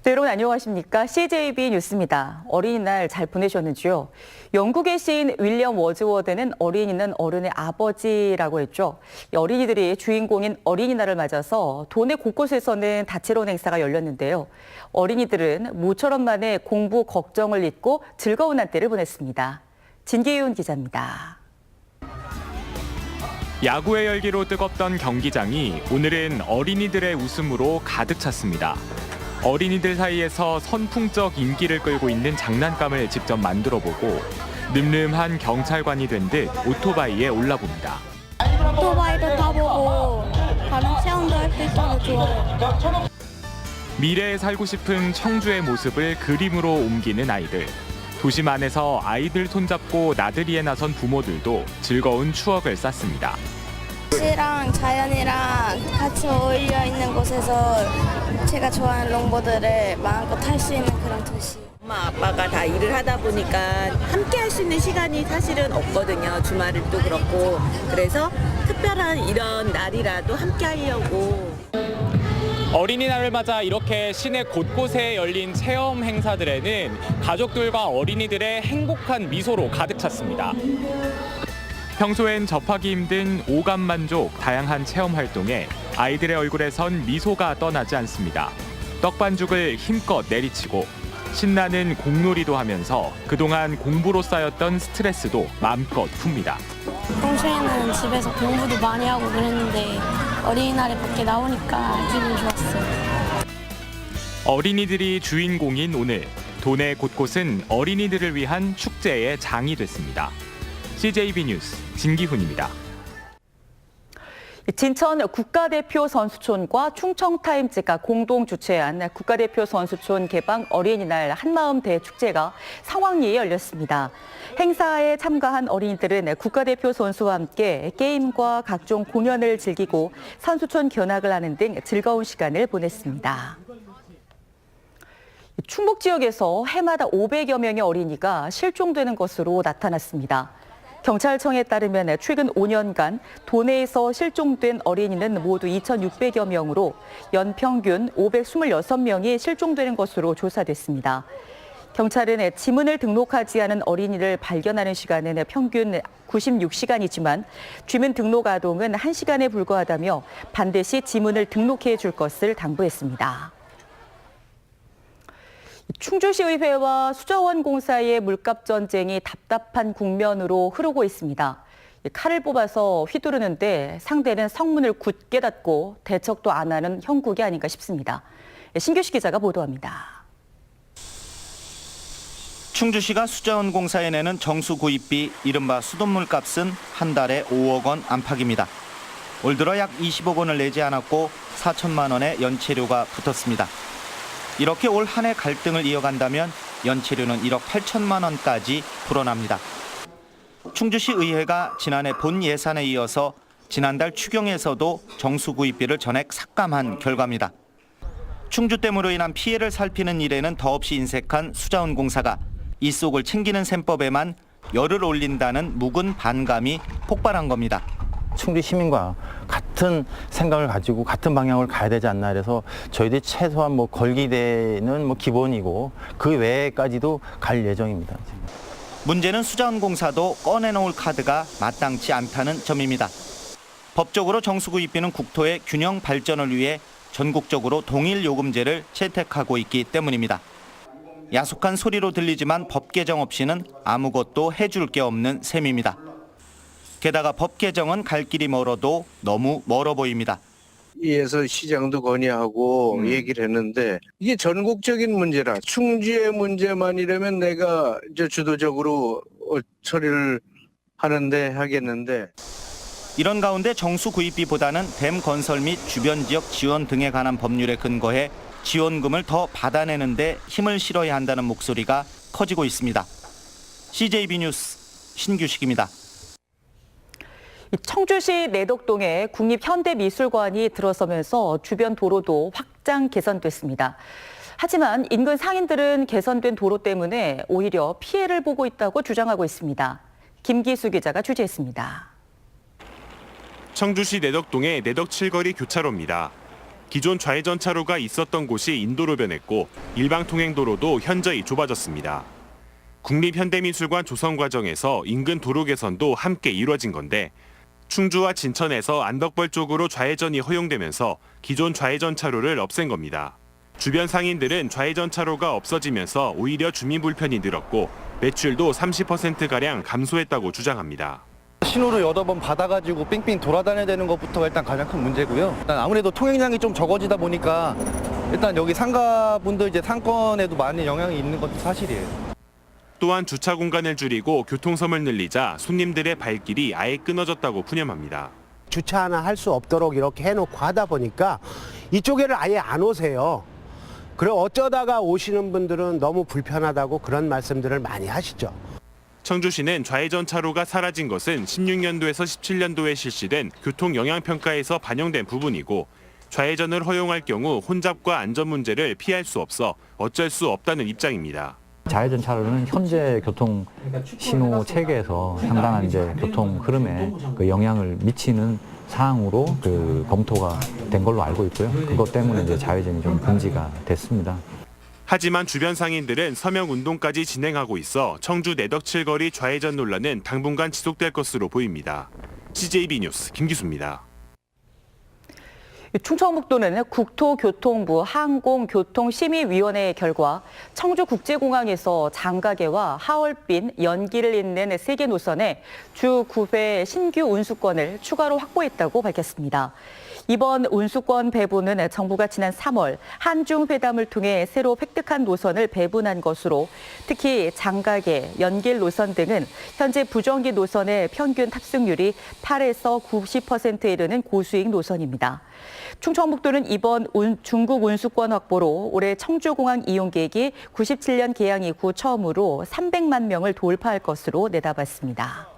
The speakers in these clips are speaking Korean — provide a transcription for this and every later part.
네, 여러분 안녕하십니까? CJB 뉴스입니다. 어린이날 잘 보내셨는지요? 영국의 시인 윌리엄 워즈워드는 어린이는 어른의 아버지라고 했죠. 이 어린이들이 주인공인 어린이날을 맞아서 도내 곳곳에서는 다채로운 행사가 열렸는데요. 어린이들은 모처럼 만에 공부 걱정을 잊고 즐거운 한때를 보냈습니다. 진기윤 기자입니다. 야구의 열기로 뜨겁던 경기장이 오늘은 어린이들의 웃음으로 가득 찼습니다. 어린이들 사이에서 선풍적 인기를 끌고 있는 장난감을 직접 만들어보고 늠름한 경찰관이 된 듯 오토바이에 올라봅니다. 오토바이도 타보고 다른 체험도 할 수 있어서 좋아요. 미래에 살고 싶은 청주의 모습을 그림으로 옮기는 아이들. 도심 안에서 아이들 손잡고 나들이에 나선 부모들도 즐거운 추억을 쌓습니다. 도시랑 자연이랑 같이 어울려 있는 곳에서 제가 좋아하는 롱보드를 마음껏 탈 수 있는 그런 도시. 엄마 아빠가 다 일을 하다 보니까 함께 할 수 있는 시간이 사실은 없거든요. 주말도 그렇고. 그래서 특별한 이런 날이라도 함께 하려고. 어린이날을 맞아 이렇게 시내 곳곳에 열린 체험 행사들에는 가족들과 어린이들의 행복한 미소로 가득 찼습니다. 평소엔 접하기 힘든 오감 만족 다양한 체험 활동에 아이들의 얼굴에선 미소가 떠나지 않습니다. 떡반죽을 힘껏 내리치고 신나는 공놀이도 하면서 그동안 공부로 쌓였던 스트레스도 마음껏 풉니다. 평소에는 집에서 공부도 많이 하고 그랬는데 어린이날에 밖에 나오니까 기분이 좋았어요. 어린이들이 주인공인 오늘, 도내 곳곳은 어린이들을 위한 축제의 장이 됐습니다. CJB 뉴스 진기훈입니다. 진천 국가대표 선수촌과 충청타임즈가 공동 주최한 국가대표 선수촌 개방 어린이날 한마음 대축제가 상황리에 열렸습니다. 행사에 참가한 어린이들은 국가대표 선수와 함께 게임과 각종 공연을 즐기고 선수촌 견학을 하는 등 즐거운 시간을 보냈습니다. 충북 지역에서 해마다 500여 명의 어린이가 실종되는 것으로 나타났습니다. 경찰청에 따르면 최근 5년간 도내에서 실종된 어린이는 모두 2,600여 명으로 연평균 526명이 실종되는 것으로 조사됐습니다. 경찰은 지문을 등록하지 않은 어린이를 발견하는 시간은 평균 96시간이지만 주민 등록 아동은 1시간에 불과하다며 반드시 지문을 등록해 줄 것을 당부했습니다. 충주시의회와 수자원공사의 물값 전쟁이 답답한 국면으로 흐르고 있습니다. 칼을 뽑아서 휘두르는데 상대는 성문을 굳게 닫고 대척도 안 하는 형국이 아닌가 싶습니다. 신규식 기자가 보도합니다. 충주시가 수자원공사에 내는 정수 구입비 이른바 수돗물값은 한 달에 5억 원 안팎입니다. 올 들어 약 20억 원을 내지 않았고 4천만 원의 연체료가 붙었습니다. 이렇게 올 한 해 갈등을 이어간다면 연체료는 1억 8천만 원까지 불어납니다. 충주시 의회가 지난해 본 예산에 이어서 지난달 추경에서도 정수구입비를 전액 삭감한 결과입니다. 충주댐으로 인한 피해를 살피는 일에는 더없이 인색한 수자원공사가 이 속을 챙기는 셈법에만 열을 올린다는 묵은 반감이 폭발한 겁니다. 충주 시민과 같은 생각을 가지고 같은 방향을 가야 되지 않나 그래서 저희들이 최소한 걸기대는 기본이고 그 외에까지도 갈 예정입니다. 문제는 수자원공사도 꺼내놓을 카드가 마땅치 않다는 점입니다. 법적으로 정수구입비는 국토의 균형 발전을 위해 전국적으로 동일 요금제를 채택하고 있기 때문입니다. 야속한 소리로 들리지만 법 개정 없이는 아무것도 해줄 게 없는 셈입니다. 게다가 법 개정은 갈 길이 멀어도 너무 멀어 보입니다. 이에서 시장도 건의하고 얘기를 했는데 이게 전국적인 문제라 충주의 문제만이라면 내가 이제 주도적으로 처리를 하는데 하겠는데 이런 가운데 정수 구입비보다는 댐 건설 및 주변 지역 지원 등에 관한 법률에 근거해 지원금을 더 받아내는데 힘을 실어야 한다는 목소리가 커지고 있습니다. CJB 뉴스 신규식입니다. 청주시 내덕동에 국립현대미술관이 들어서면서 주변 도로도 확장 개선됐습니다. 하지만 인근 상인들은 개선된 도로 때문에 오히려 피해를 보고 있다고 주장하고 있습니다. 김기수 기자가 취재했습니다. 청주시 내덕동의 내덕7거리 교차로입니다. 기존 좌회전 차로가 있었던 곳이 인도로 변했고 일방통행도로도 현저히 좁아졌습니다. 국립현대미술관 조성 과정에서 인근 도로 개선도 함께 이루어진 건데 충주와 진천에서 안덕벌 쪽으로 좌회전이 허용되면서 기존 좌회전 차로를 없앤 겁니다. 주변 상인들은 좌회전 차로가 없어지면서 오히려 주민 불편이 늘었고 매출도 30%가량 감소했다고 주장합니다. 신호를 여러 번 받아가지고 뺑뺑 돌아다녀야 되는 것부터가 일단 가장 큰 문제고요. 일단 아무래도 통행량이 좀 적어지다 보니까 일단 여기 상가분들 이제 상권에도 많이 영향이 있는 것도 사실이에요. 또한 주차 공간을 줄이고 교통섬을 늘리자 손님들의 발길이 아예 끊어졌다고 푸념합니다. 주차 하나 할 수 없도록 이렇게 해놓고 하다 보니까 이쪽에를 아예 안 오세요. 그리고 어쩌다가 오시는 분들은 너무 불편하다고 그런 말씀들을 많이 하시죠. 청주시는 좌회전 차로가 사라진 것은 16년도에서 17년도에 실시된 교통영향평가에서 반영된 부분이고 좌회전을 허용할 경우 혼잡과 안전 문제를 피할 수 없어 어쩔 수 없다는 입장입니다. 좌회전 차로는 현재 교통 신호 체계에서 상당한 이제 교통 흐름에 그 영향을 미치는 사항으로 그 검토가 된 걸로 알고 있고요. 그것 때문에 이제 좌회전이 좀 금지가 됐습니다. 하지만 주변 상인들은 서명 운동까지 진행하고 있어 청주 내덕칠거리 좌회전 논란은 당분간 지속될 것으로 보입니다. CJB 뉴스 김기수입니다. 충청북도는 국토교통부 항공교통심의위원회의 결과 청주국제공항에서 장가계와 하얼빈, 연길을 잇는 3개 노선에 주 9회 신규 운수권을 추가로 확보했다고 밝혔습니다. 이번 운수권 배분은 정부가 지난 3월 한중회담을 통해 새로 획득한 노선을 배분한 것으로 특히 장가계, 연길 노선 등은 현재 부정기 노선의 평균 탑승률이 8에서 90%에 이르는 고수익 노선입니다. 충청북도는 이번 중국 운수권 확보로 올해 청주공항 이용객이 97년 개항 이후 처음으로 300만 명을 돌파할 것으로 내다봤습니다.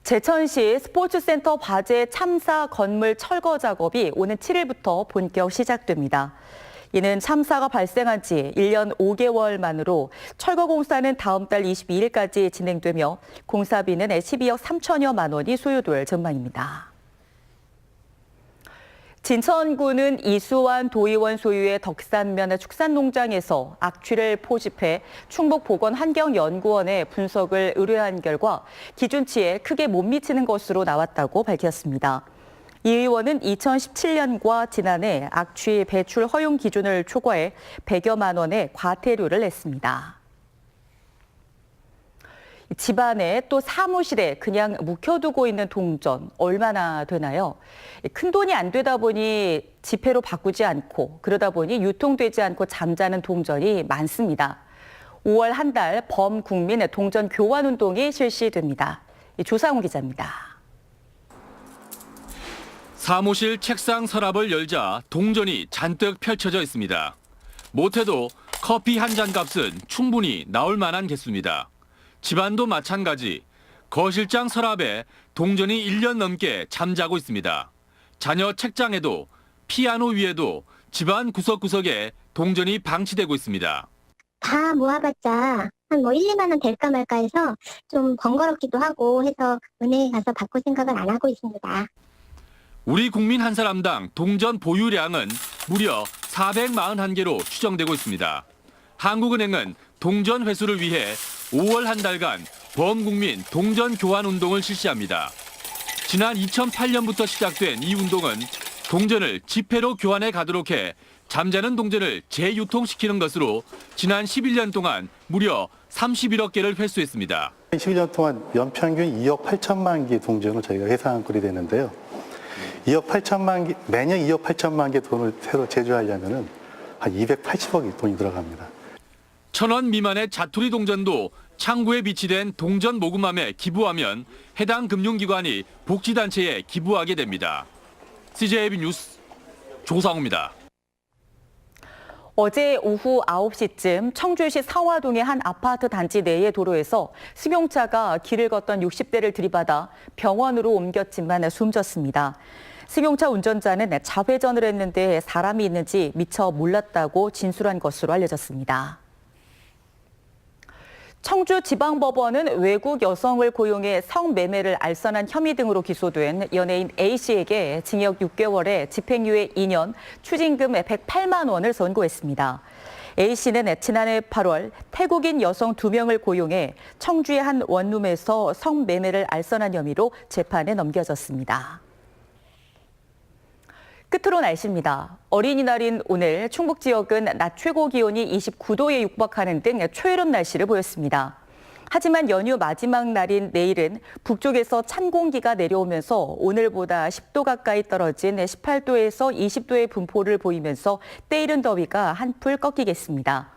제천시 스포츠센터 화재 참사 건물 철거 작업이 오는 7일부터 본격 시작됩니다. 이는 참사가 발생한 지 1년 5개월 만으로 철거 공사는 다음 달 22일까지 진행되며 공사비는 12억 3천여만 원이 소요될 전망입니다. 진천구는 이수환 도의원 소유의 덕산면 축산농장에서 악취를 포집해 충북보건환경연구원에 분석을 의뢰한 결과 기준치에 크게 못 미치는 것으로 나왔다고 밝혔습니다. 이 의원은 2017년과 지난해 악취 배출 허용 기준을 초과해 100여만 원의 과태료를 냈습니다. 집안에 또 사무실에 그냥 묵혀두고 있는 동전 얼마나 되나요? 큰 돈이 안 되다 보니 지폐로 바꾸지 않고 그러다 보니 유통되지 않고 잠자는 동전이 많습니다. 5월 한 달 범국민 동전 교환 운동이 실시됩니다. 조상훈 기자입니다. 사무실 책상 서랍을 열자 동전이 잔뜩 펼쳐져 있습니다. 못해도 커피 한 잔 값은 충분히 나올 만한 개수입니다. 집안도 마찬가지. 거실장 서랍에 동전이 1년 넘게 잠자고 있습니다. 자녀 책장에도 피아노 위에도 집안 구석구석에 동전이 방치되고 있습니다. 다 모아봤자 한 1, 2만 원 될까 말까 해서 좀 번거롭기도 하고 해서 은행에 가서 바꿀 생각을 안 하고 있습니다. 우리 국민 한 사람당 동전 보유량은 무려 441개로 추정되고 있습니다. 한국은행은 동전 회수를 위해 5월 한 달간 범국민 동전 교환 운동을 실시합니다. 지난 2008년부터 시작된 이 운동은 동전을 지폐로 교환해 가도록 해 잠자는 동전을 재유통시키는 것으로 지난 11년 동안 무려 31억 개를 회수했습니다. 11년 동안 연평균 2억 8천만 개 동전을 저희가 회상한 꼴이 되는데요. 2억 8천만 개, 매년 2억 8천만 개 돈을 새로 제조하려면 한 280억이 돈이 들어갑니다. 1,000원 미만의 자투리 동전도 창구에 비치된 동전 모금함에 기부하면 해당 금융기관이 복지단체에 기부하게 됩니다. CJB 뉴스 조상우입니다. 어제 오후 9시쯤 청주시 상화동의 한 아파트 단지 내의 도로에서 승용차가 길을 걷던 60대를 들이받아 병원으로 옮겼지만 숨졌습니다. 승용차 운전자는 좌회전을 했는데 사람이 있는지 미처 몰랐다고 진술한 것으로 알려졌습니다. 청주지방법원은 외국 여성을 고용해 성매매를 알선한 혐의 등으로 기소된 연예인 A씨에게 징역 6개월에 집행유예 2년, 추징금 108만 원을 선고했습니다. A씨는 지난해 8월 태국인 여성 2명을 고용해 청주의 한 원룸에서 성매매를 알선한 혐의로 재판에 넘겨졌습니다. 끝으로 날씨입니다. 어린이날인 오늘 충북 지역은 낮 최고 기온이 29도에 육박하는 등 초여름 날씨를 보였습니다. 하지만 연휴 마지막 날인 내일은 북쪽에서 찬 공기가 내려오면서 오늘보다 10도 가까이 떨어진 18도에서 20도의 분포를 보이면서 때이른 더위가 한풀 꺾이겠습니다.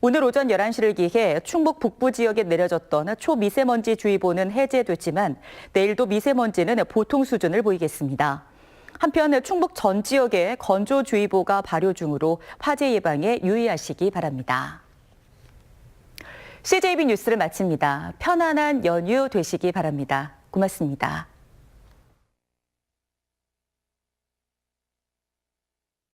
오늘 오전 11시를 기해 충북 북부 지역에 내려졌던 초미세먼지 주의보는 해제됐지만 내일도 미세먼지는 보통 수준을 보이겠습니다. 한편 충북 전 지역에 건조주의보가 발효 중으로 화재 예방에 유의하시기 바랍니다. CJB 뉴스를 마칩니다. 편안한 연휴 되시기 바랍니다. 고맙습니다.